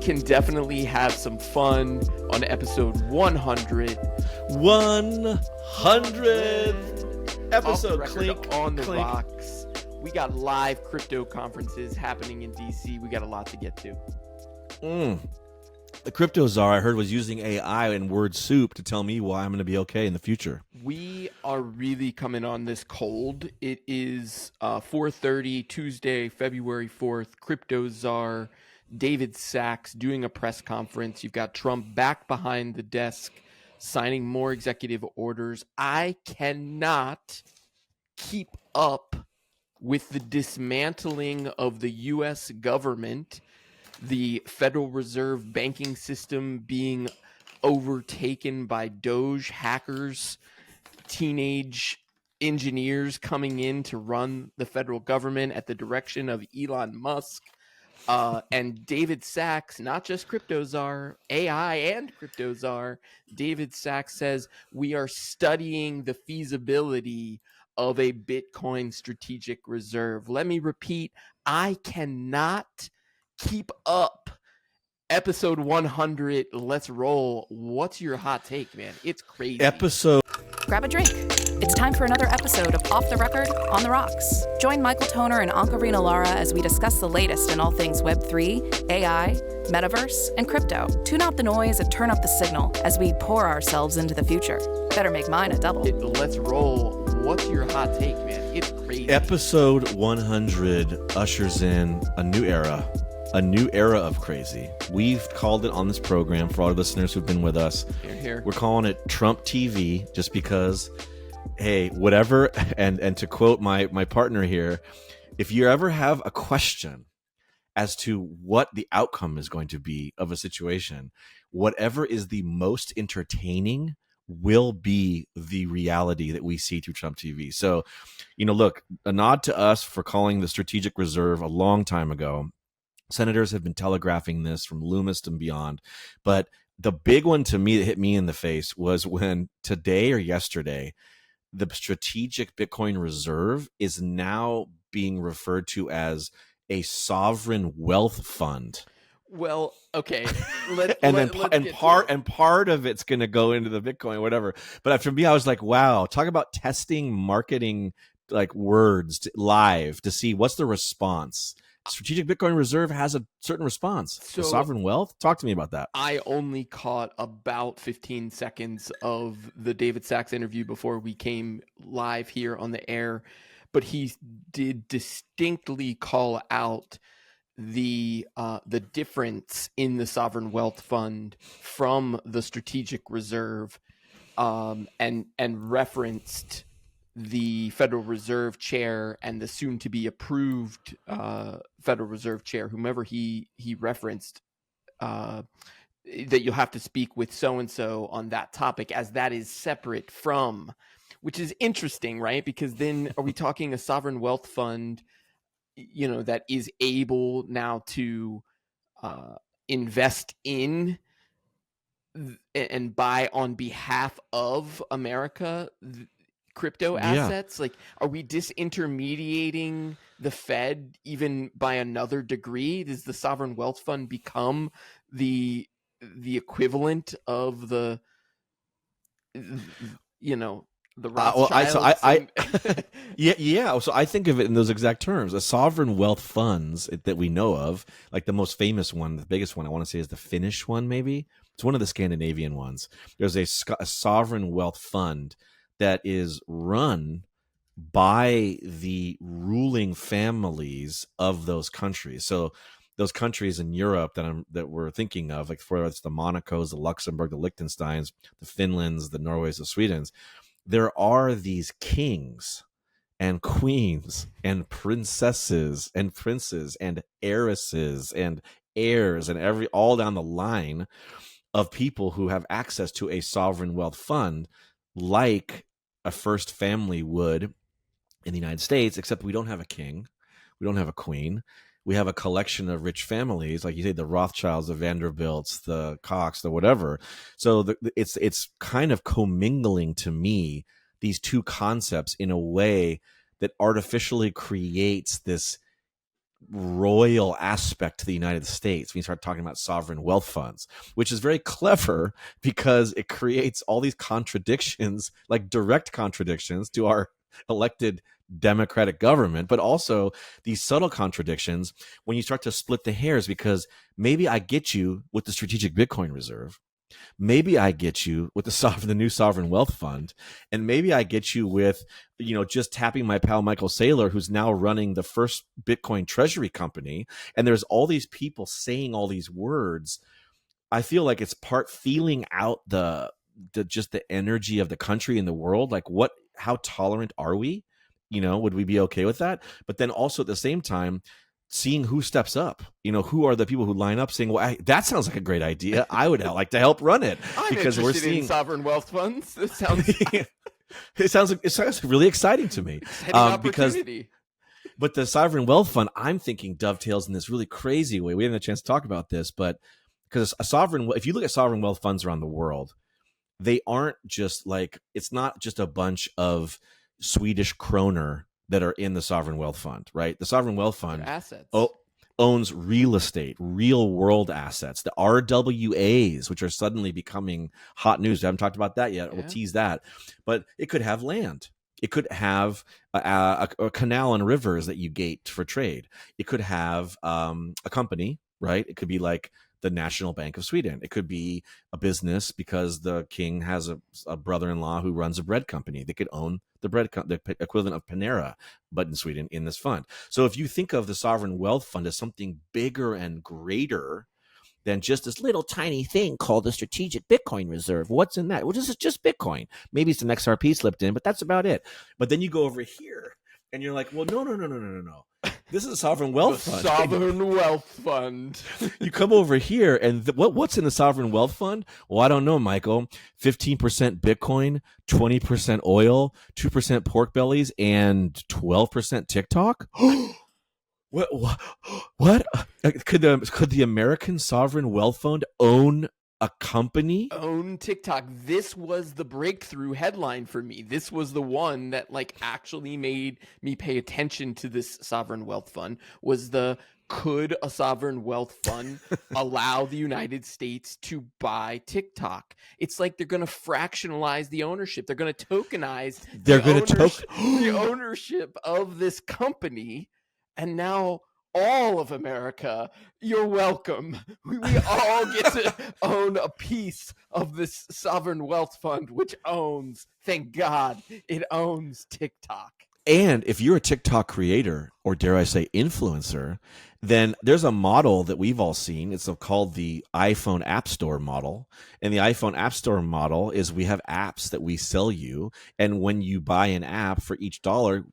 can definitely have some fun on episode 100. 100th episode. Clink on the clink. rocks. We got live crypto conferences happening in DC. We got a lot to get to. The crypto czar, I heard, was using AI and word soup to tell me why I'm going to be okay in the future. We are really coming on this cold. It is 4:30 Tuesday, February 4th. Crypto czar David Sachs doing a press conference. You've got Trump back behind the desk signing more executive orders. I cannot keep up with the dismantling of the U.S. government, the Federal Reserve banking system being overtaken by Doge hackers, teenage engineers coming in to run the federal government at the direction of Elon Musk. And David Sachs, not just crypto czar, AI and crypto czar, David Sachs says we are studying the feasibility of a Bitcoin strategic reserve. Let me repeat, I cannot keep up. Episode 100, let's roll. What's your hot take, man? It's crazy. Grab a drink. It's time for another episode of Off the Record, on the Rocks. Join Michael Toner and Ankarina Lara as we discuss the latest in all things Web3, AI, metaverse, and crypto. Tune out the noise and turn up the signal as we pour ourselves into the future. Better make mine a double. Let's roll. What's your hot take, man? It's crazy. Episode 100 ushers in a new era of crazy. We've called it on this program, for all our listeners who've been with us. Here. We're calling it Trump TV, just because, hey, whatever. And to quote my partner here, if you ever have a question as to what the outcome is going to be of a situation, whatever is the most entertaining will be the reality that we see through Trump TV. So, look, a nod to us for calling the strategic reserve a long time ago. Senators have been telegraphing this from Loomis and beyond. But the big one to me that hit me in the face was when today or yesterday, the strategic Bitcoin reserve is now being referred to as a sovereign wealth fund. Well, okay. Part of it's going to go into the Bitcoin, whatever. But for me, I was like, wow, talk about testing marketing like words live to see what's the response. Strategic Bitcoin Reserve has a certain response. So, sovereign wealth? Talk to me about that. I only caught about 15 seconds of the David Sachs interview before we came live here on the air, but he did distinctly call out the difference in the sovereign wealth fund from the strategic reserve, and referenced the Federal Reserve chair and the soon-to-be approved Federal Reserve chair, whomever he referenced, that you'll have to speak with so-and-so on that topic, as that is separate from, which is interesting, right? Because then are we talking a sovereign wealth fund, that is able now to invest in and buy on behalf of America crypto assets? Like, are we disintermediating the Fed even by another degree? Does the sovereign wealth fund become the equivalent of the Rothschilds? So I think of it in those exact terms. A sovereign wealth funds that we know of, like the most famous one, the biggest one, I want to say is the Finnish one. Maybe it's one of the Scandinavian ones. There's a sovereign wealth fund that is run by the ruling families of those countries. So those countries in Europe that we're thinking of, like for it's the Monacos, the Luxembourg, the Liechtensteins, the Finlands, the Norways, the Swedens, there are these kings and queens and princesses and princes and heiresses and heirs and all down the line of people who have access to a sovereign wealth fund, like a first family would in the United States, except we don't have a king, we don't have a queen, we have a collection of rich families, like you say, the Rothschilds, the Vanderbilts, the Kochs, the whatever. So it's kind of commingling to me these two concepts in a way that artificially creates this royal aspect to the United States when you start talking about sovereign wealth funds, which is very clever because it creates all these contradictions, like direct contradictions to our elected democratic government, but also these subtle contradictions when you start to split the hairs, because maybe I get you with the strategic Bitcoin reserve. Maybe I get you with the new sovereign wealth fund, and maybe I get you with, just tapping my pal Michael Saylor, who's now running the first Bitcoin treasury company. And there's all these people saying all these words. I feel like it's part feeling out just the energy of the country and the world. Like, how tolerant are we? Would we be okay with that? But then also at the same time, seeing who steps up, who are the people who line up saying, well, that sounds like a great idea. I would like to help run it. I'm because we're seeing in sovereign wealth funds. This sounds it sounds really exciting to me. But the sovereign wealth fund, I'm thinking, dovetails in this really crazy way. We haven't had a chance to talk about this, but because if you look at sovereign wealth funds around the world, they aren't just it's not just a bunch of Swedish kroner that are in the sovereign wealth fund, right? The sovereign wealth fund owns real estate, real world assets, the RWAs, which are suddenly becoming hot news. I haven't talked about that yet. Yeah. We'll tease that. But it could have land. It could have a canal and rivers that you gate for trade. It could have a company, right? It could be like the National Bank of Sweden. It could be a business because the king has a brother-in-law who runs a bread company. They could own the equivalent of Panera, but in Sweden, in this fund. So if you think of the sovereign wealth fund as something bigger and greater than just this little tiny thing called the strategic Bitcoin reserve, what's in that? Well, this is just Bitcoin. Maybe some XRP slipped in, but that's about it. But then you go over here and you're like, well, no. This is a sovereign wealth fund. Sovereign wealth fund. You come over here, and what's in the sovereign wealth fund? Well, I don't know, Michael. 15% Bitcoin, 20% oil, 2% pork bellies, and 12% TikTok. What? Could the American sovereign wealth fund own a company? Own TikTok. This was the breakthrough headline for me. This was the one that actually made me pay attention to this sovereign wealth fund. Could a sovereign wealth fund allow the United States to buy TikTok? It's like they're going to fractionalize the ownership. They're going to tokenize the ownership of this company. And now all of America, you're welcome. We all get to own a piece of this sovereign wealth fund, which owns, thank God, it owns TikTok. And if you're a TikTok creator, or dare I say influencer, then there's a model that we've all seen. It's called the iPhone App Store model. And the iPhone App Store model is we have apps that we sell you. And when you buy an app, for each dollar,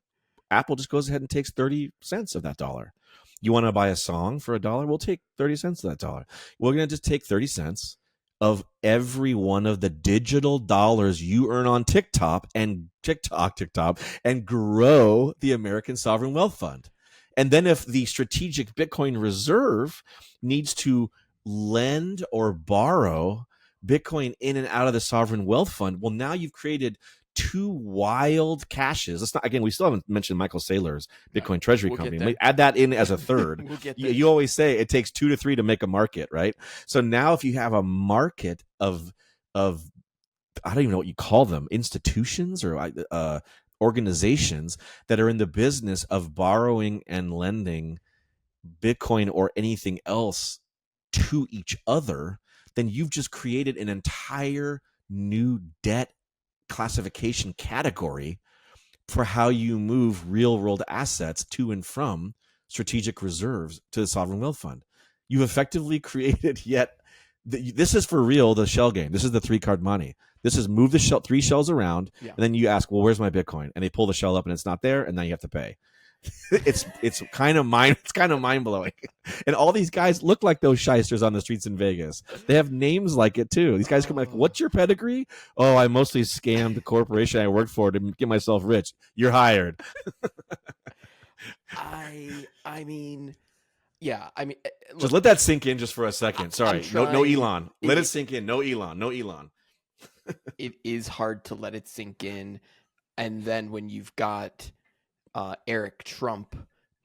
Apple just goes ahead and takes 30 cents of that dollar. You want to buy a song for $1? We'll take 30 cents of that dollar. We're going to just take 30 cents of every one of the digital dollars you earn on TikTok and grow the American Sovereign Wealth Fund. And then if the strategic Bitcoin reserve needs to lend or borrow Bitcoin in and out of the Sovereign Wealth Fund, well, now you've created two wild caches. Let's not, again, we still haven't mentioned Michael Saylor's Bitcoin treasury company. Add that in as a third. You always say it takes 2 to 3 to make a market, right? So now if you have a market of I don't even know what you call them, institutions or organizations that are in the business of borrowing and lending Bitcoin or anything else to each other, then you've just created an entire new debt classification category for how you move real world assets to and from strategic reserves to the sovereign wealth fund. You've effectively created this is for real, the shell game. This is the 3-card money. This is move the 3 shells around, and then you ask, well, where's my Bitcoin? And they pull the shell up and it's not there, and now you have to pay. It's kind of mind blowing. And all these guys look like those shysters on the streets in Vegas. They have names like it too. These guys come like, what's your pedigree? Oh, I mostly scammed the corporation I worked for to get myself rich. You're hired. I mean, look, just let that sink in just for a second. Sorry. No Elon. Let it sink in. No Elon. It is hard to let it sink in. And then when you've got Eric Trump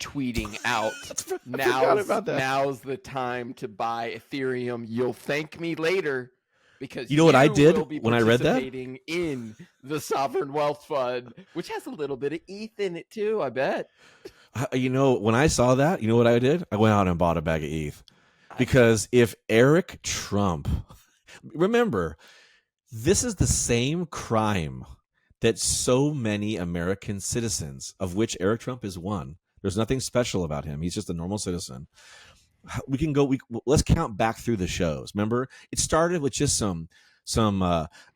tweeting out, forgot about that. now's the time to buy Ethereum. You'll thank me later because You know what I did will be when I read that? participating in the Sovereign Wealth Fund, which has a little bit of ETH in it too, I bet. When I saw that, you know what I did? I went out and bought a bag of ETH. Because if Eric Trump, remember, this is the same crime that so many American citizens, of which Eric Trump is one. There's nothing special about him. He's just a normal citizen. Let's count back through the shows. Remember, it started with just some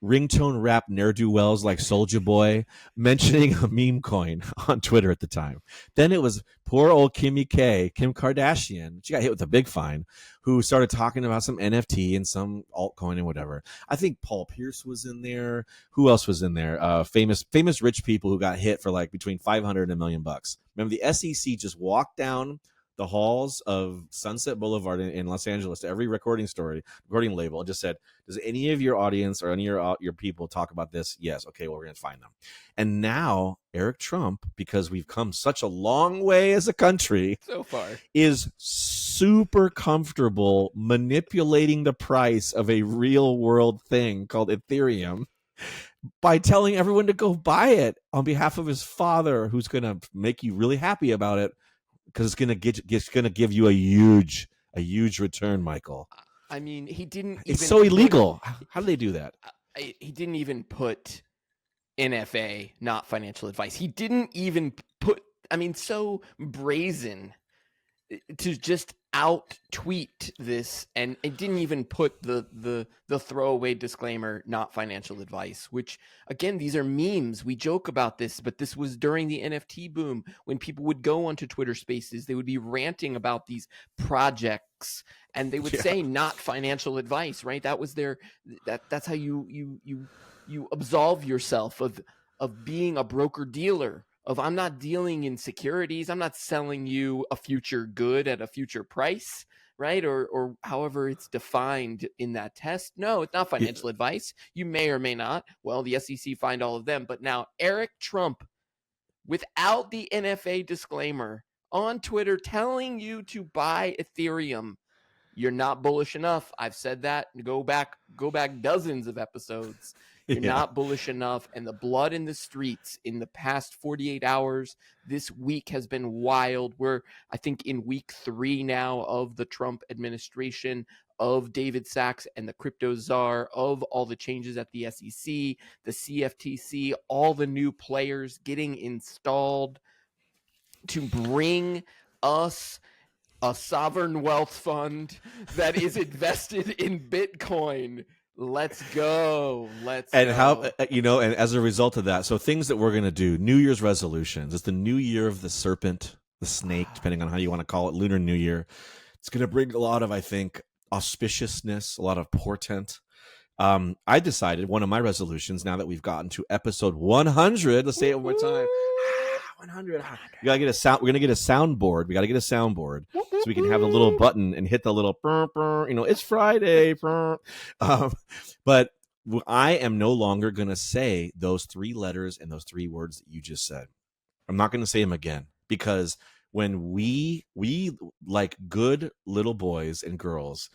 ringtone rap ne'er-do-wells like Soulja Boy mentioning a meme coin on Twitter at the time. Then it was poor old Kim Kardashian. She got hit with a big fine, who started talking about some NFT and some altcoin and whatever. I think Paul Pierce was in there. Who else was in there? Famous rich people who got hit for like between $500 and $1 million. Remember, the SEC just walked down the halls of Sunset Boulevard in Los Angeles to every recording label and just said, does any of your audience or any of your people talk about this? Yes. Okay, well, we're going to find them. And now Eric Trump, because we've come such a long way as a country so far, is super comfortable manipulating the price of a real world thing called Ethereum by telling everyone to go buy it on behalf of his father, who's going to make you really happy about it. Because it's gonna give you a huge return, Michael. I mean, he didn't. It's so illegal. How do they do that? He didn't even put NFA, not financial advice. He didn't even put. I mean, so brazen to just out tweet this, and it didn't even put the throwaway disclaimer, not financial advice, which again, these are memes. We joke about this, but this was during the NFT boom when people would go onto Twitter Spaces. They would be ranting about these projects and they would say not financial advice, right? That was that's how you absolve yourself of being a broker dealer. I'm not dealing in securities. I'm not selling you a future good at a future price, right? Or however it's defined in that test. No, it's not financial advice. You may or may not. Well, the SEC fined all of them. But now Eric Trump, without the NFA disclaimer on Twitter telling you to buy Ethereum, you're not bullish enough. I've said that. Go back dozens of episodes. You're not bullish enough. And the blood in the streets in the past 48 hours, this week has been wild. We're, I think, in week 3 now of the Trump administration, of David Sachs and the crypto czar, of all the changes at the SEC, the CFTC, all the new players getting installed to bring us a sovereign wealth fund that is invested in Bitcoin. Let's go. And as a result of that, so things that we're going to do, New Year's resolutions. It's the new year of the serpent, the snake, depending on how you want to call it, Lunar New Year. It's going to bring a lot of, I think, auspiciousness, a lot of portent. I decided one of my resolutions, now that we've gotten to episode 100, let's say it one more time. 100. We gotta get a sound. We're gonna get a soundboard. We gotta get a soundboard so we can have the little button and hit the little. It's Friday. But I am no longer gonna say those 3 letters and those 3 words that you just said. I'm not gonna say them again, because when we like good little boys and girls,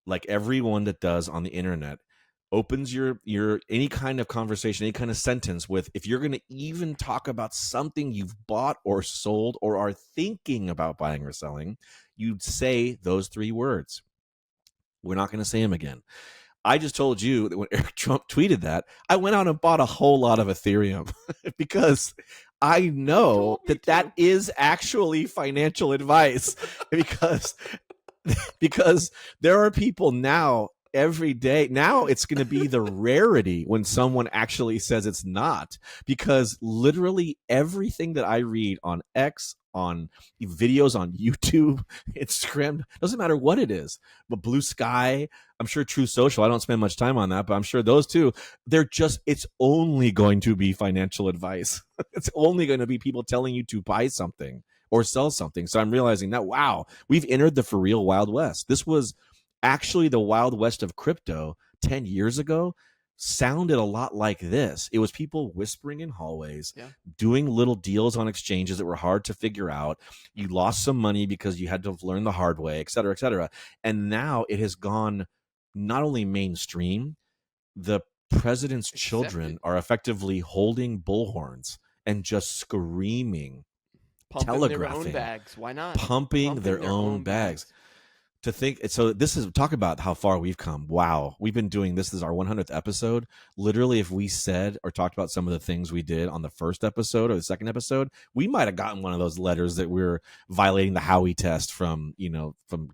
like everyone that does on the internet, opens your any kind of conversation, any kind of sentence with, if you're going to even talk about something you've bought or sold or are thinking about buying or selling, you'd say those 3 words. We're not going to say them again. I just told you that when Eric Trump tweeted that, I went out and bought a whole lot of Ethereum because I know that is actually financial advice because there are people now every day. Now it's going to be the rarity when someone actually says it's not, because literally everything that I read on X, on videos on YouTube, Instagram, doesn't matter what it is, but Blue Sky, I'm sure True Social, I don't spend much time on that, but I'm sure those two, it's only going to be financial advice. It's only going to be people telling you to buy something or sell something. So I'm realizing that, wow, we've entered the for real Wild West. This was actually the Wild West of crypto 10 years ago. sounded a lot like this. It was people whispering in hallways, Yeah. doing little deals on exchanges that were hard to figure out. You lost some money because you had to learn the hard way, et cetera, et cetera. And now it has gone not only mainstream, the president's children Accepted. are effectively holding bullhorns and just screaming, Pumping their own telegraphing, bags. Why not? pumping their own bags. To think, so this is, talk about how far we've come. Wow, we've been doing this. This is our 100th episode. Literally, if we said or talked about some of the things we did on the first episode or the second episode, we might have gotten one of those letters that we're violating the Howey test from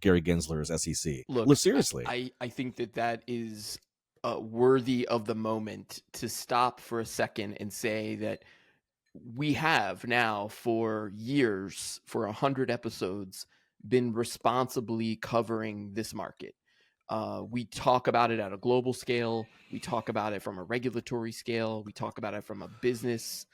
Gary Gensler's SEC. Look, seriously, I think that is worthy of the moment to stop for a second and say that we have now for years, for 100 episodes, been responsibly covering this market. We talk about it at a global scale. We talk about it from a regulatory scale. We talk about it from a business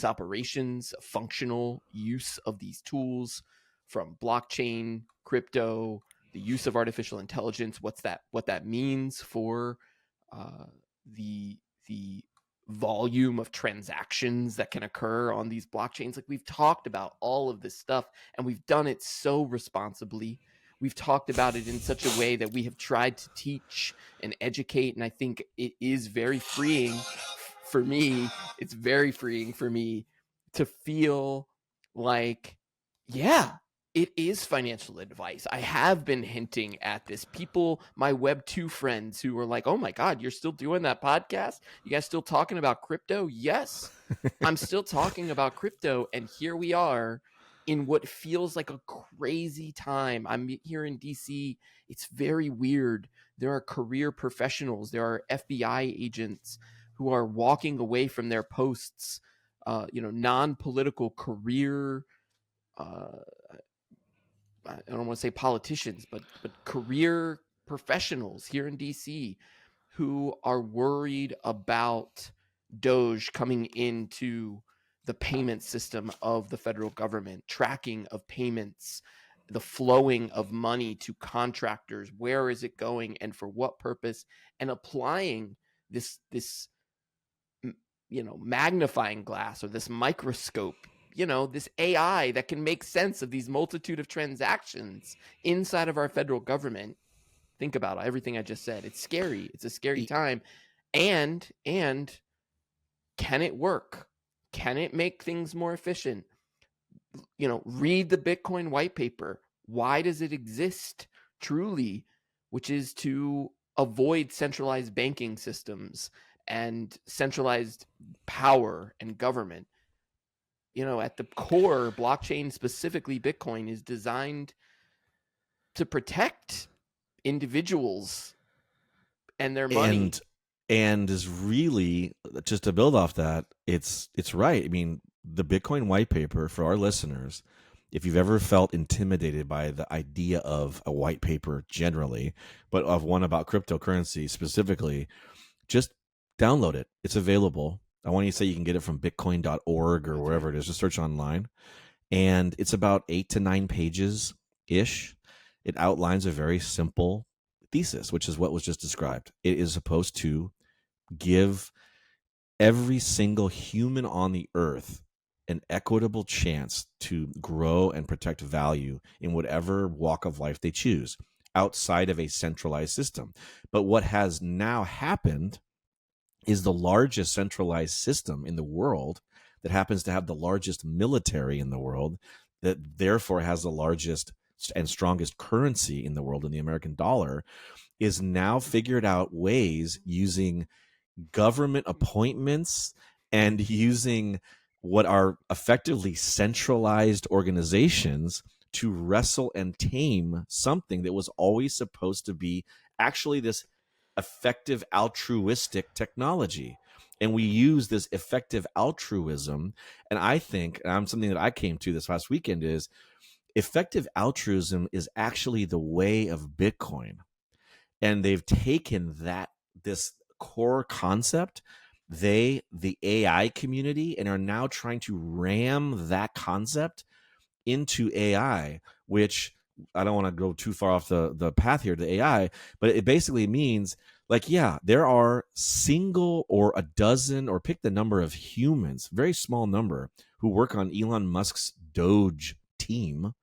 operations, functional use of these tools, from blockchain, crypto, the use of artificial intelligence. What that means for the volume of transactions that can occur on these blockchains. Like, we've talked about all of this stuff, and we've done it so responsibly. We've talked about it in such a way that we have tried to teach and educate, and I think it is very freeing for me. It's very freeing for me to feel like, yeah, it is financial advice. I have been hinting at this. People, my Web 2 friends who were like, oh my God, you're still doing that podcast? You guys still talking about crypto? Yes, I'm still talking about crypto. And here we are in what feels like a crazy time. I'm here in DC. It's very weird. There are career professionals. There are FBI agents who are walking away from their posts, non-political career, I don't want to say politicians, but career professionals here in DC who are worried about Doge coming into the payment system of the federal government, tracking of payments, the flowing of money to contractors. Where is it going and for what purpose? And applying this magnifying glass or this microscope, this AI that can make sense of these multitude of transactions inside of our federal government. Think about everything I just said. It's scary. It's a scary time. And can it work? Can it make things more efficient? Read the Bitcoin white paper. Why does it exist truly? Which is to avoid centralized banking systems and centralized power and government. At the core, blockchain, specifically Bitcoin, is designed to protect individuals and their money. And is really, just to build off that, it's right. I mean, the Bitcoin white paper, for our listeners, if you've ever felt intimidated by the idea of a white paper generally, but of one about cryptocurrency specifically, just download it. It's available. I want you to say you can get it from bitcoin.org or wherever it is. Just search online. And it's about 8 to 9 pages-ish. It outlines a very simple thesis, which is what was just described. It is supposed to give every single human on the earth an equitable chance to grow and protect value in whatever walk of life they choose outside of a centralized system. But what has now happened is the largest centralized system in the world that happens to have the largest military in the world, that therefore has the largest and strongest currency in the world in the American dollar, is now figured out ways using government appointments and using what are effectively centralized organizations to wrestle and tame something that was always supposed to be actually this effective altruistic technology. And we use this effective altruism. And I think, and something that I came to this last weekend, is effective altruism is actually the way of Bitcoin. And they've taken this core concept, the AI community, and are now trying to ram that concept into AI, which I don't want to go too far off the path here to AI, but it basically means like, yeah, there are single or a dozen or pick the number of humans, very small number, who work on Elon Musk's Doge team,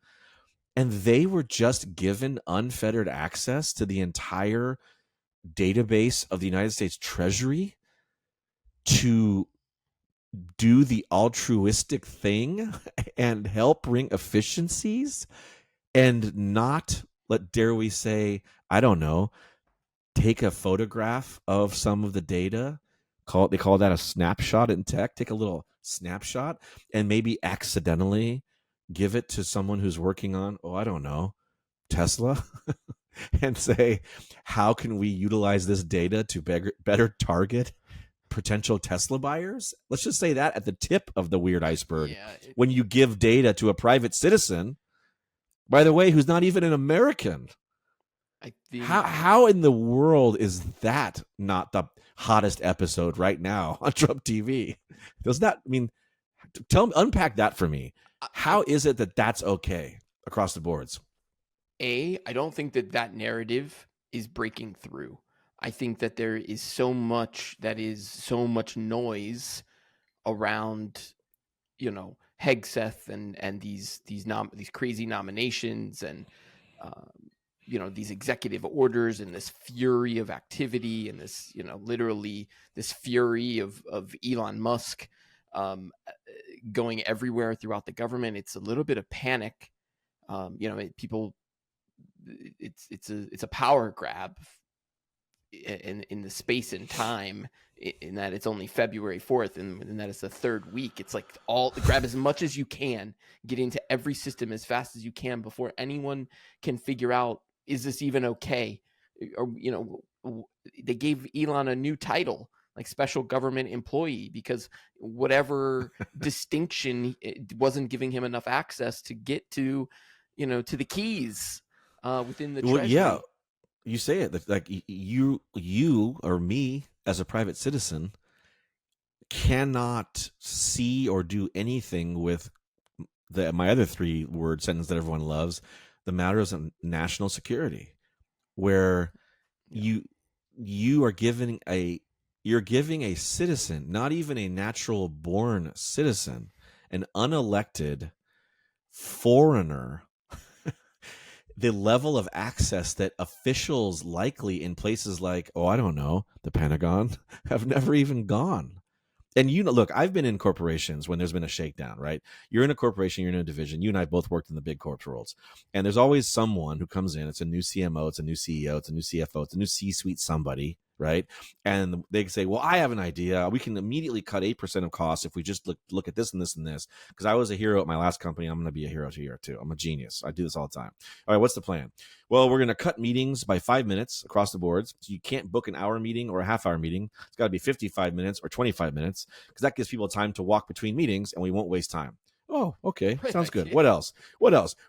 and they were just given unfettered access to the entire database of the United States Treasury to do the altruistic thing and help bring efficiencies and not, let dare we say, I don't know, take a photograph of some of the data. They call that a snapshot in tech. Take a little snapshot and maybe accidentally give it to someone who's working on, oh, I don't know, Tesla, and say, how can we utilize this data to better target potential Tesla buyers? Let's just say that at the tip of the weird iceberg. Yeah, when you give data to a private citizen, by the way, who's not even an American. I think How in the world is that not the hottest episode right now on Trump TV? Does that mean, unpack that for me? How is it that that's okay across the boards? I don't think that narrative is breaking through. I think that there is so much noise around, Hegseth and these crazy nominations and these executive orders and this fury of activity and this literally this fury of Elon Musk going everywhere throughout the government. It's a little bit of panic. People, it's a power grab in the space and time, in that it's only February 4th and that it's the third week. It's like grab as much as you can, get into every system as fast as you can before anyone can figure out, is this even okay? Or, they gave Elon a new title, like special government employee, because whatever distinction, it wasn't giving him enough access to get to, to the keys within the Treasury. Well, yeah, you say it like you or me as a private citizen cannot see or do anything with my other 3-word sentence that everyone loves, the matters of national security, where you are giving a citizen, not even a natural born citizen, an unelected foreigner, the level of access that officials likely in places like, oh, I don't know, the Pentagon have never even gone. And look, I've been in corporations when there's been a shakedown, right? You're in a corporation, you're in a division. You and I both worked in the big corp worlds. And there's always someone who comes in. It's a new CMO, it's a new CEO, it's a new CFO, it's a new C-suite somebody, right? And they say, well, I have an idea. We can immediately cut 8% of costs if we just look at this and this and this. Because I was a hero at my last company. I'm going to be a hero here too. I'm a genius. I do this all the time. All right, what's the plan? Well, we're going to cut meetings by 5 minutes across the boards. So you can't book an hour meeting or a half-hour meeting. It's got to be 55 minutes or 25 minutes, because that gives people time to walk between meetings and we won't waste time. Oh, okay. Sounds good. What else?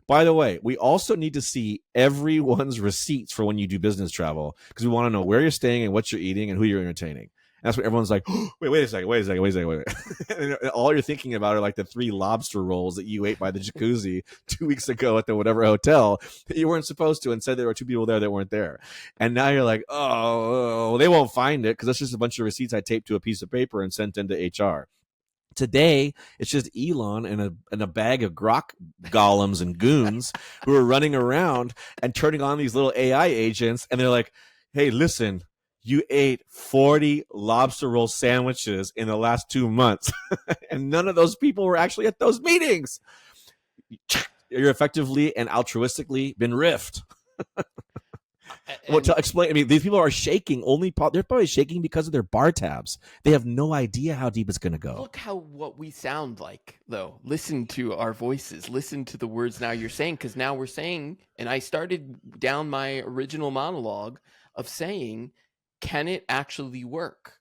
By the way, we also need to see everyone's receipts for when you do business travel, because we want to know where you're staying and what you're eating and who you're entertaining. And that's what everyone's like, oh, wait a second. And all you're thinking about are like the 3 lobster rolls that you ate by the jacuzzi 2 weeks ago at the whatever hotel that you weren't supposed to, and said there were 2 people there that weren't there. And now you're like, oh, they won't find it because that's just a bunch of receipts I taped to a piece of paper and sent into HR. Today, it's just Elon and a bag of grok golems and goons who are running around and turning on these little AI agents. And they're like, hey, listen, you ate 40 lobster roll sandwiches in the last 2 months. And none of those people were actually at those meetings. You're effectively and altruistically been riffed. Well, to explain, I mean, these people are shaking they're probably shaking because of their bar tabs. They have no idea how deep it's going to go. Look what we sound like, though. Listen to our voices. Listen to the words now you're saying, because now we're saying, and I started down my original monologue of saying, can it actually work?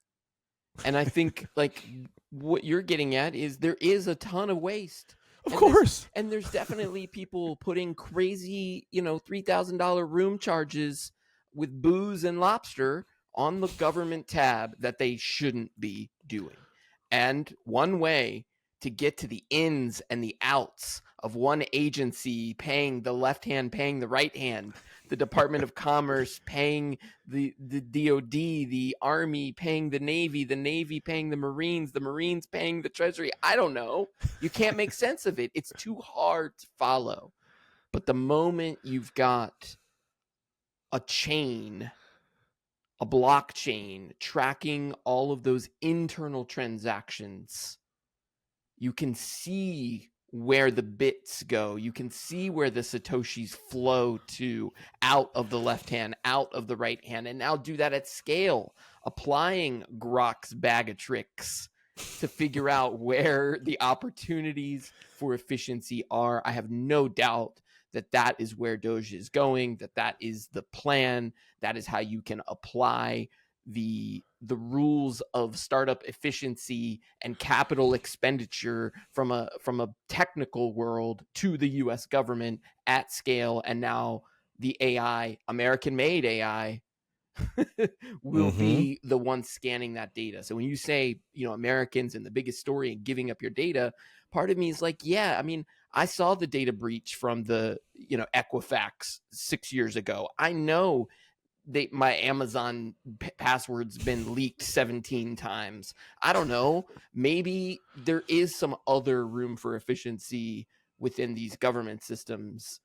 And I think like what you're getting at is there is a ton of waste. Of course. And there's definitely people putting crazy, $3,000 room charges with booze and lobster on the government tab that they shouldn't be doing. And one way to get to the ins and the outs of one agency paying the left hand, paying the right hand, the Department of Commerce paying the DOD, the Army paying the Navy paying the Marines paying the Treasury. I don't know. You can't make sense of it. It's too hard to follow. But the moment you've got a chain, a blockchain tracking all of those internal transactions, you can see where the bits go. You can see where the Satoshis flow to, out of the left hand, out of the right hand, and now do that at scale, applying Grok's bag of tricks to figure out where the opportunities for efficiency are. I have no doubt that that is where Doge is going, that is the plan. That is how you can apply the rules of startup efficiency and capital expenditure from a technical world to the US government at scale. And now the AI, American made AI, will be the one scanning that data. So when you say, Americans and the biggest story and giving up your data, part of me is like, yeah, I mean, I saw the data breach from the, Equifax 6 years ago. I know my Amazon password's been leaked 17 times. I don't know. Maybe there is some other room for efficiency within these government systems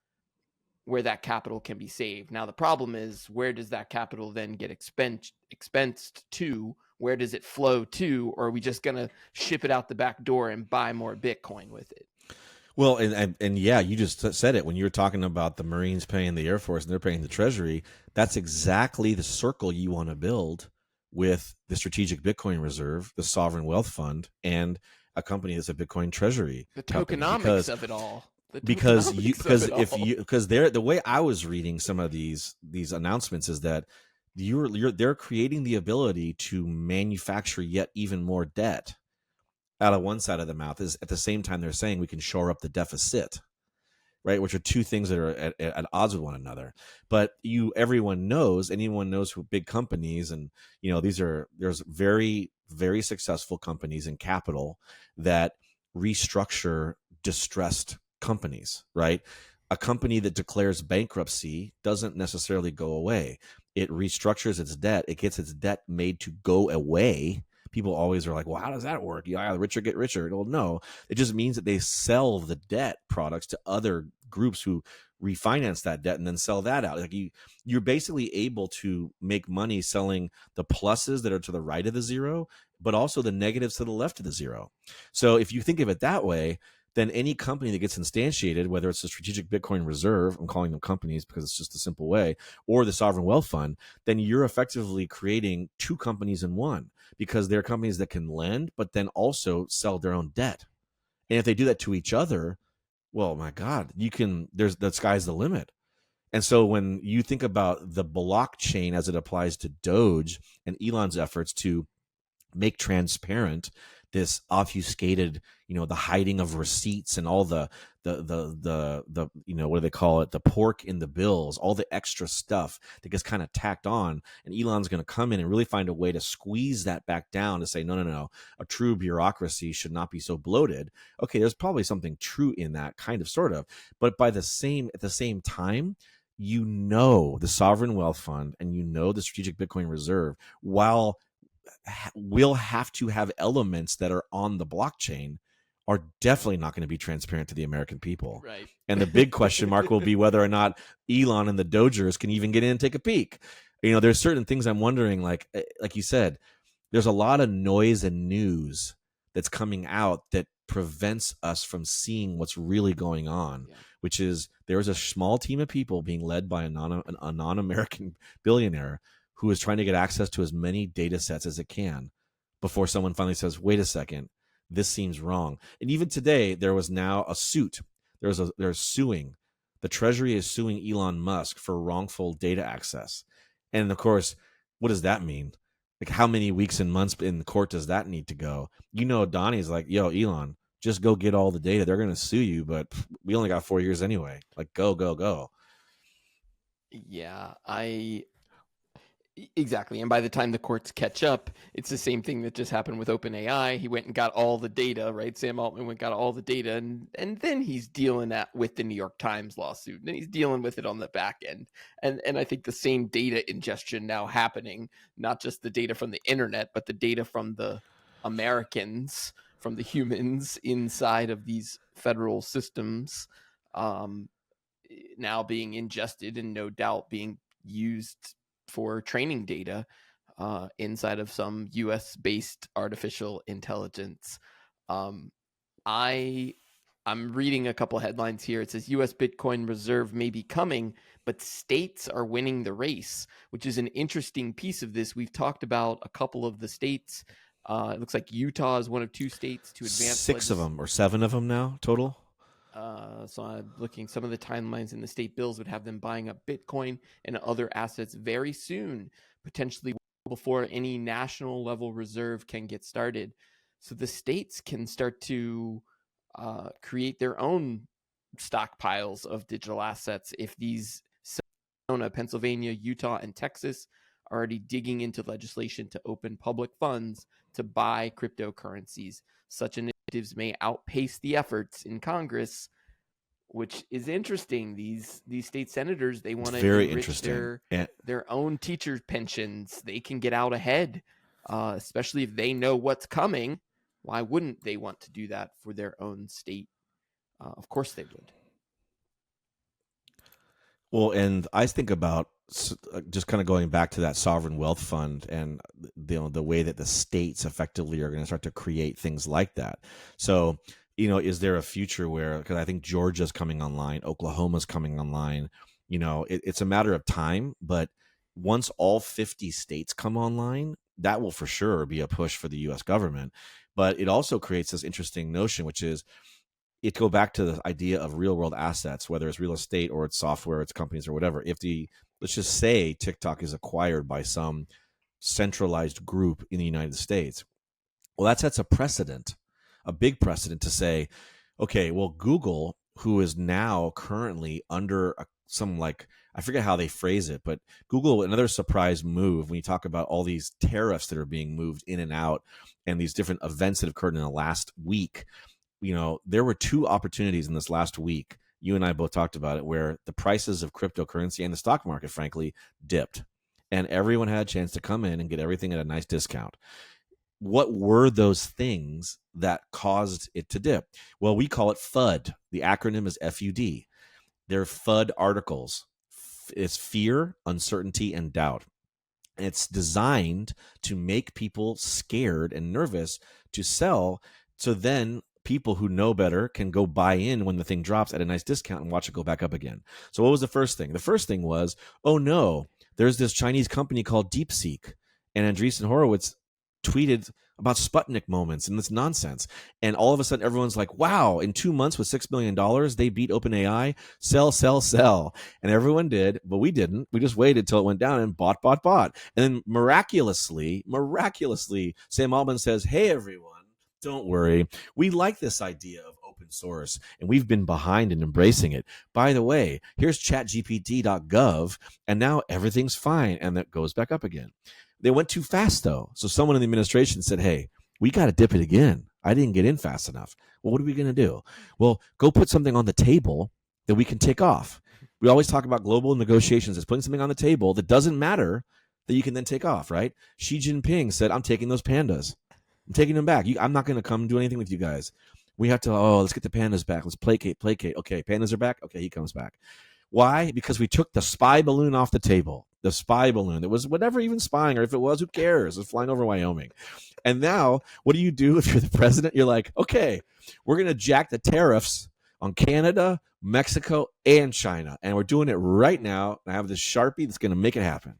where that capital can be saved. Now, the problem is, where does that capital then get expensed to? Where does it flow to? Or are we just going to ship it out the back door and buy more Bitcoin with it? Well, and yeah, you just said it when you were talking about the Marines paying the Air Force and they're paying the Treasury. That's exactly the circle you want to build with the Strategic Bitcoin Reserve, the Sovereign Wealth Fund, and a company that's a Bitcoin Treasury. The tokenomics of it all. Because the way I was reading some of these announcements is that they're creating the ability to manufacture yet even more debt out of one side of the mouth. Is at the same time they're saying we can shore up the deficit, right? Which are two things that are at odds with one another. But anyone knows who big companies, and there's very, very successful companies in capital that restructure distressed companies, right? A company that declares bankruptcy doesn't necessarily go away. It restructures its debt. It gets its debt made to go away. People always are like, well, how does that work? The richer get richer. Well, no, it just means that they sell the debt products to other groups who refinance that debt and then sell that out. Like you're basically able to make money selling the pluses that are to the right of the zero, but also the negatives to the left of the zero. So if you think of it that way, then any company that gets instantiated, whether it's the Strategic Bitcoin Reserve, I'm calling them companies because it's just a simple way, or the Sovereign Wealth Fund, then you're effectively creating two companies in one, because they're companies that can lend, but then also sell their own debt. And if they do that to each other, well, my God, the sky's the limit. And so when you think about the blockchain as it applies to Doge and Elon's efforts to make transparent this obfuscated, the hiding of receipts and all the what do they call it? The pork in the bills, all the extra stuff that gets kind of tacked on. And Elon's going to come in and really find a way to squeeze that back down to say, no, a true bureaucracy should not be so bloated. Okay, there's probably something true in that, kind of, sort of. But at the same time, the Sovereign Wealth Fund and the Strategic Bitcoin Reserve, while will have to have elements that are on the blockchain, are definitely not going to be transparent to the American people. Right. And the big question mark will be whether or not Elon and the Dogers can even get in and take a peek. There's certain things I'm wondering, like you said, there's a lot of noise and news that's coming out that prevents us from seeing what's really going on, which is there's a small team of people being led by a non-American billionaire who is trying to get access to as many data sets as it can before someone finally says, wait a second, this seems wrong. And even today, there was now a suit. They're suing. The Treasury is suing Elon Musk for wrongful data access. And of course, what does that mean? Like, how many weeks and months in the court does that need to go? Donnie's like, yo, Elon, just go get all the data. They're going to sue you, but we only got 4 years anyway. Like, go. Yeah, Exactly. And by the time the courts catch up, it's the same thing that just happened with OpenAI. He went and got all the data, right? Sam Altman went and got all the data, and then he's dealing that with the New York Times lawsuit. And he's dealing with it on the back end. And I think the same data ingestion now happening, not just the data from the internet, but the data from the Americans, from the humans inside of these federal systems, now being ingested and no doubt being used for training data inside of some US based artificial intelligence. Um, I'm reading a couple headlines here. It says US Bitcoin reserve may be coming, but states are winning the race, which is an interesting piece of this. We've talked about a couple of the states. It looks like Utah is one of 2 states to advance. 6 of them or 7 of them now total. So I'm looking, some of the timelines in the state bills would have them buying up Bitcoin and other assets very soon, potentially before any national level reserve can get started. So the states can start to create their own stockpiles of digital assets if these Arizona, Pennsylvania, Utah, and Texas are already digging into legislation to open public funds to buy cryptocurrencies. Such initiatives may outpace the efforts in Congress, which is interesting. These state senators, they want to enrich their own teacher pensions. They can get out ahead, especially if they know what's coming. Why wouldn't they want to do that for their own state? Of course they would. Well, and I think about just kind of going back to that sovereign wealth fund and the way that the states effectively are going to start to create things like that. So, is there a future where, because I think Georgia's coming online, Oklahoma's coming online, it's a matter of time, but once all 50 states come online, that will for sure be a push for the US government. But it also creates this interesting notion, which is, it go back to the idea of real world assets, whether it's real estate or it's software, it's companies or whatever. If let's just say TikTok is acquired by some centralized group in the United States, well, that sets a precedent, a big precedent to say, okay, well, Google, who is now currently under some, like, I forget how they phrase it, but Google, another surprise move when you talk about all these tariffs that are being moved in and out and these different events that have occurred in the last week. There were 2 opportunities in this last week. You and I both talked about it, where the prices of cryptocurrency and the stock market, frankly, dipped. And everyone had a chance to come in and get everything at a nice discount. What were those things that caused it to dip? Well, we call it FUD. The acronym is FUD. They're FUD articles. It's fear, uncertainty, and doubt. And it's designed to make people scared and nervous to sell. So then people who know better can go buy in when the thing drops at a nice discount and watch it go back up again. So what was the first thing? The first thing was, oh no, there's this Chinese company called DeepSeek, and Andreessen Horowitz tweeted about Sputnik moments and this nonsense. And all of a sudden everyone's like, wow, in 2 months with $6 billion, they beat OpenAI. Sell, sell, sell. And everyone did, but we didn't. We just waited till it went down and bought. And then miraculously, Sam Altman says, hey, everyone, don't worry. We like this idea of open source, and we've been behind in embracing it. By the way, here's chatgpt.gov, and now everything's fine, and that goes back up again. They went too fast, though. So someone in the administration said, hey, we got to dip it again. I didn't get in fast enough. Well, what are we going to do? Well, go put something on the table that we can take off. We always talk about global negotiations as putting something on the table that doesn't matter that you can then take off, right? Xi Jinping said, I'm taking those pandas. I'm taking them back. I'm not going to come do anything with you guys. We have to, let's get the pandas back. Let's placate. Okay, pandas are back. Okay, he comes back. Why? Because we took the spy balloon off the table. The spy balloon that was whatever even spying, or if it was, who cares? It's flying over Wyoming. And now, what do you do if you're the president? You're like, okay, we're going to jack the tariffs on Canada, Mexico, and China. And we're doing it right now. I have this Sharpie that's going to make it happen.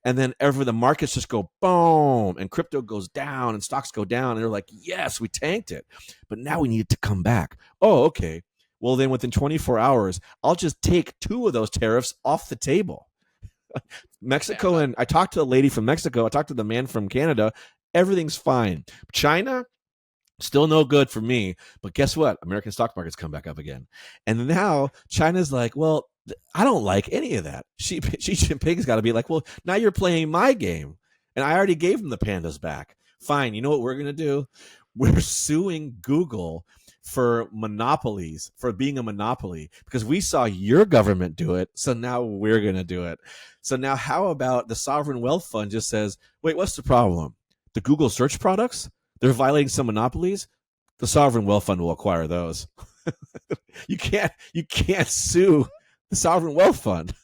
And then the markets just go boom, and crypto goes down, and stocks go down, and they're like, yes, we tanked it, but now we need it to come back. Oh, okay. Well, then within 24 hours, I'll just take 2 of those tariffs off the table. Mexico, and I talked to the lady from Mexico. I talked to the man from Canada. Everything's fine. China, still no good for me. But guess what? American stock markets come back up again. And now China's like, well, I don't like any of that. Xi Jinping's got to be like, well, now you're playing my game, and I already gave them the pandas back. Fine, you know what we're gonna do? We're suing Google for monopolies, for being a monopoly, because we saw your government do it, so now we're gonna do it. So now, how about the sovereign wealth fund just says, wait, what's the problem? The Google search products, they're violating some monopolies. The sovereign wealth fund will acquire those. You can't sue the sovereign wealth fund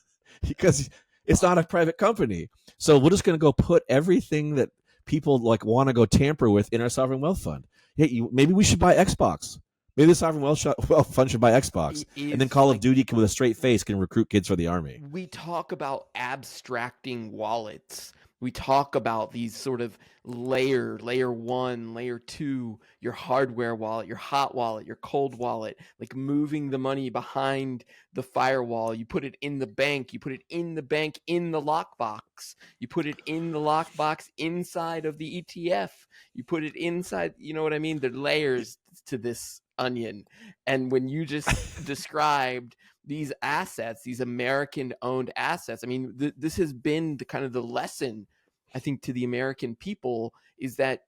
because it's not a private company. So we're just going to go put everything that people like want to go tamper with in our sovereign wealth fund. Hey, maybe we should buy Xbox. Maybe the sovereign wealth fund should buy Xbox, and then Call of Duty with a straight face can recruit kids for the army. We talk about abstracting wallets. We talk about these sort of layer 1, layer 2, your hardware wallet, your hot wallet, your cold wallet, like moving the money behind the firewall. You put it in the bank, you put it in the bank in the lockbox, you put it in the lockbox inside of the ETF, you put it inside, you know what I mean? There are layers to this onion. And when you just described these assets, these American-owned assets, I mean, this has been the kind of the lesson, I think, to the American people is that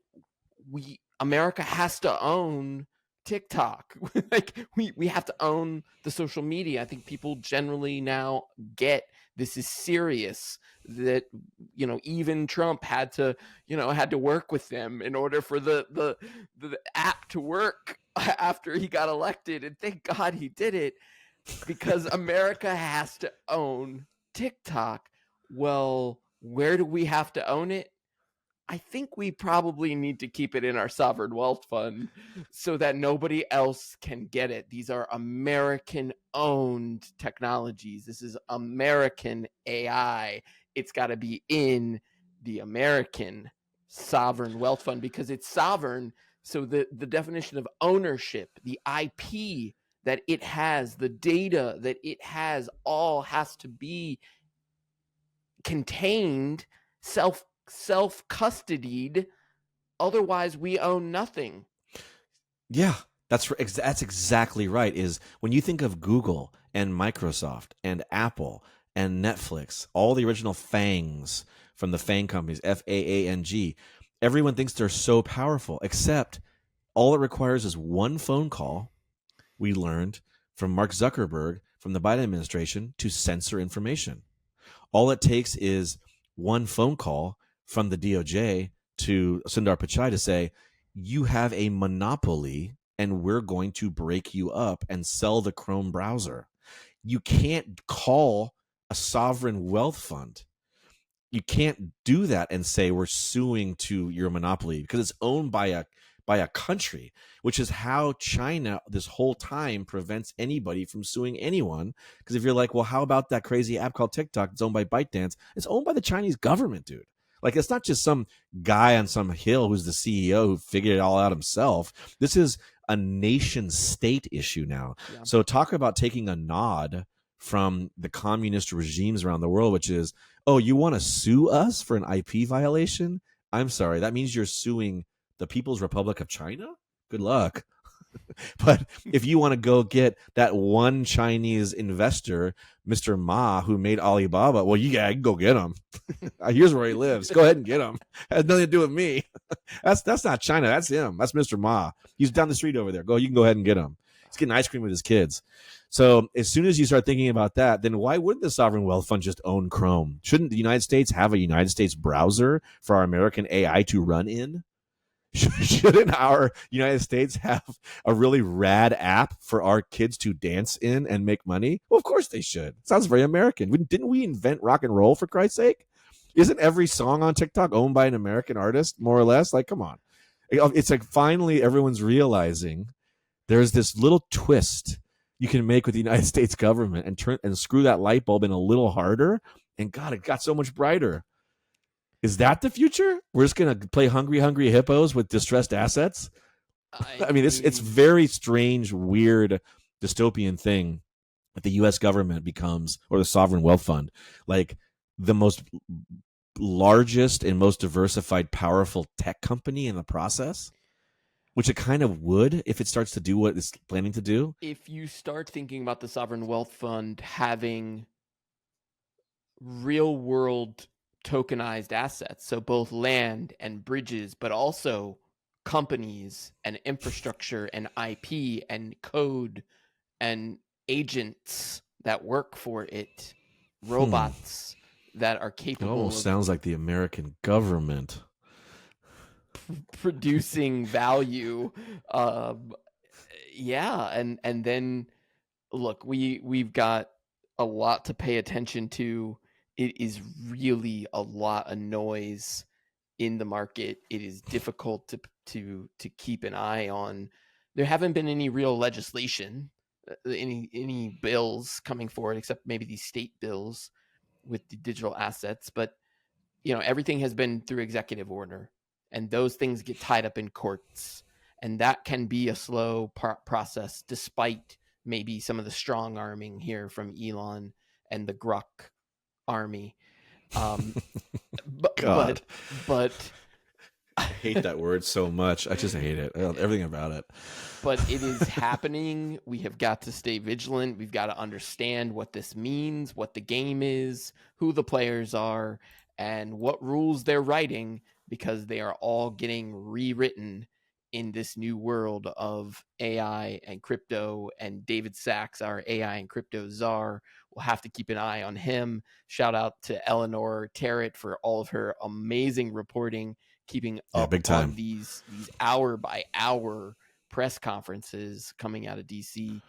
America has to own TikTok. Like we have to own the social media. I think people generally now get this is serious, that even Trump had to work with them in order for the app to work after he got elected, and thank God he did it, because America has to own TikTok. Well, where do we have to own it? I think we probably need to keep it in our sovereign wealth fund so that nobody else can get it. These are American-owned technologies. This is American AI. It's got to be in the American sovereign wealth fund because it's sovereign. So the definition of ownership, the IP that it has, the data that it has, all has to be contained, self-custodied. Otherwise we own nothing. Yeah, that's exactly right. Is when you think of Google and Microsoft and Apple and Netflix, all the original FANGs from the FANG companies, FAANG, everyone thinks they're so powerful, except all it requires is one phone call. We learned from Mark Zuckerberg from the Biden administration to censor information. All it takes is one phone call from the DOJ to Sundar Pichai to say, you have a monopoly and we're going to break you up and sell the Chrome browser. You can't call a sovereign wealth fund. You can't do that and say we're suing to your monopoly because it's owned by a country, which is how China this whole time prevents anybody from suing anyone. Because if you're like, well, how about that crazy app called TikTok? It's owned by ByteDance. It's owned by the Chinese government, dude. Like, it's not just some guy on some hill who's the CEO who figured it all out himself. This is a nation state issue now. Yeah. So talk about taking a nod from the communist regimes around the world, which is, oh, you want to sue us for an IP violation? I'm sorry. That means you're suing the People's Republic of China? Good luck. But if you want to go get that one Chinese investor, Mr. Ma, who made Alibaba, well, you can go get him. Here's where he lives. Go ahead and get him. Has nothing to do with me. That's not China. That's him. That's Mr. Ma. He's down the street over there. You can go ahead and get him. He's getting ice cream with his kids. So as soon as you start thinking about that, then why wouldn't the sovereign wealth fund just own Chrome? Shouldn't the United States have a United States browser for our American AI to run in? Shouldn't our United States have a really rad app for our kids to dance in and make money? Well, of course they should. It sounds very American. Didn't we invent rock and roll, for Christ's sake? Isn't every song on TikTok owned by an American artist, more or less? Like, come on. It's like finally everyone's realizing there's this little twist you can make with the United States government and screw that light bulb in a little harder. And God, it got so much brighter. Is that the future? We're just going to play hungry hippos with distressed assets? I mean, it's very strange, weird, dystopian thing that the U.S. government becomes, or the sovereign wealth fund, like the most largest and most diversified, powerful tech company in the process. which it kind of would if it starts to do what it's planning to do. If you start thinking about the sovereign wealth fund having real world tokenized assets, so both land and bridges, but also companies and infrastructure and IP and code and agents that work for it, robots that are It capable almost of sounds like the American government. producing value. Yeah, and then look, we've got a lot to pay attention to. It is really a lot of noise in the market. It is difficult to keep an eye on. There haven't been any real legislation, any bills coming forward, except maybe these state bills with the digital assets. But everything has been through executive order, and those things get tied up in courts, and that can be a slow process, despite maybe some of the strong arming here from Elon and the Grok army. God. But I hate that word so much. I just hate it. Everything about it. But it is happening. We have got to stay vigilant. We've got to understand what this means, what the game is, who the players are, and what rules they're writing, because they are all getting rewritten in this new world of AI and crypto. And David Sachs, our AI and crypto czar, we'll have to keep an eye on him. Shout out to Eleanor Terrett for all of her amazing reporting, keeping up big time on these hour by hour press conferences coming out of DC.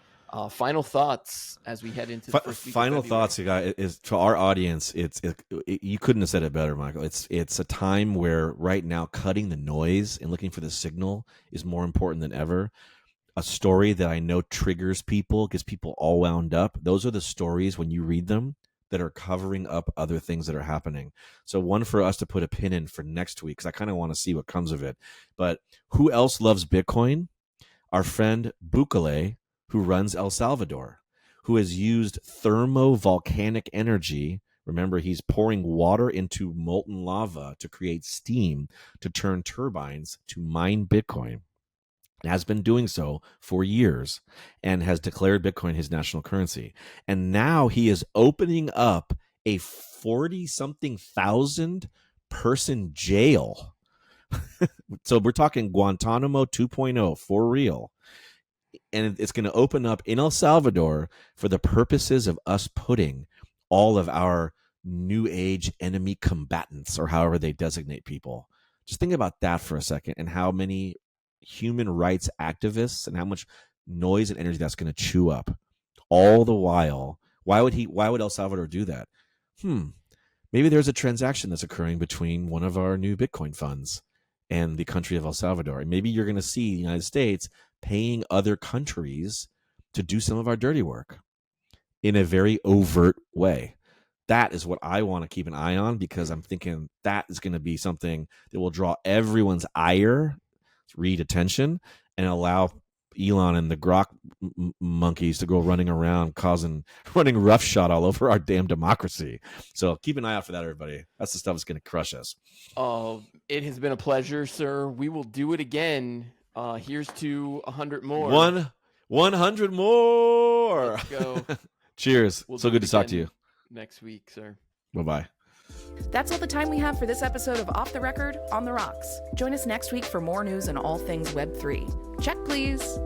Final thoughts as we head into the first week final of thoughts, you guys, is to our audience. You couldn't have said it better, Michael. It's a time where right now cutting the noise and looking for the signal is more important than ever. A story that I know triggers people, gets people all wound up. Those are the stories, when you read them, that are covering up other things that are happening. So one for us to put a pin in for next week, because I kind of want to see what comes of it. But who else loves Bitcoin? Our friend Bukele, who runs El Salvador, who has used thermovolcanic energy. Remember, he's pouring water into molten lava to create steam to turn turbines to mine Bitcoin. Has been doing so for years and has declared Bitcoin his national currency. And now he is opening up a 40-something thousand person jail. So we're talking Guantanamo 2.0 for real. And it's going to open up in El Salvador for the purposes of us putting all of our new age enemy combatants, or however they designate people. Just think about that for a second, and how many human rights activists and how much noise and energy that's going to chew up. All the while, why would El Salvador do that? Maybe there's a transaction that's occurring between one of our new Bitcoin funds and the country of El Salvador. And maybe you're going to see the United States paying other countries to do some of our dirty work in a very overt way. That is what I want to keep an eye on, because I'm thinking that is going to be something that will draw everyone's ire, read attention, and allow Elon and the Grok monkeys to go running around running roughshod all over our damn democracy. So keep an eye out for that, everybody. That's the stuff that's going to crush us. It has been a pleasure, sir. We will do it again. Here's to 100 more. 100 more. Let's go. Cheers. So good to talk to you. Next week, sir. Bye-bye. That's all the time we have for this episode of Off the Record, on the Rocks. Join us next week for more news and all things Web3. Check, please.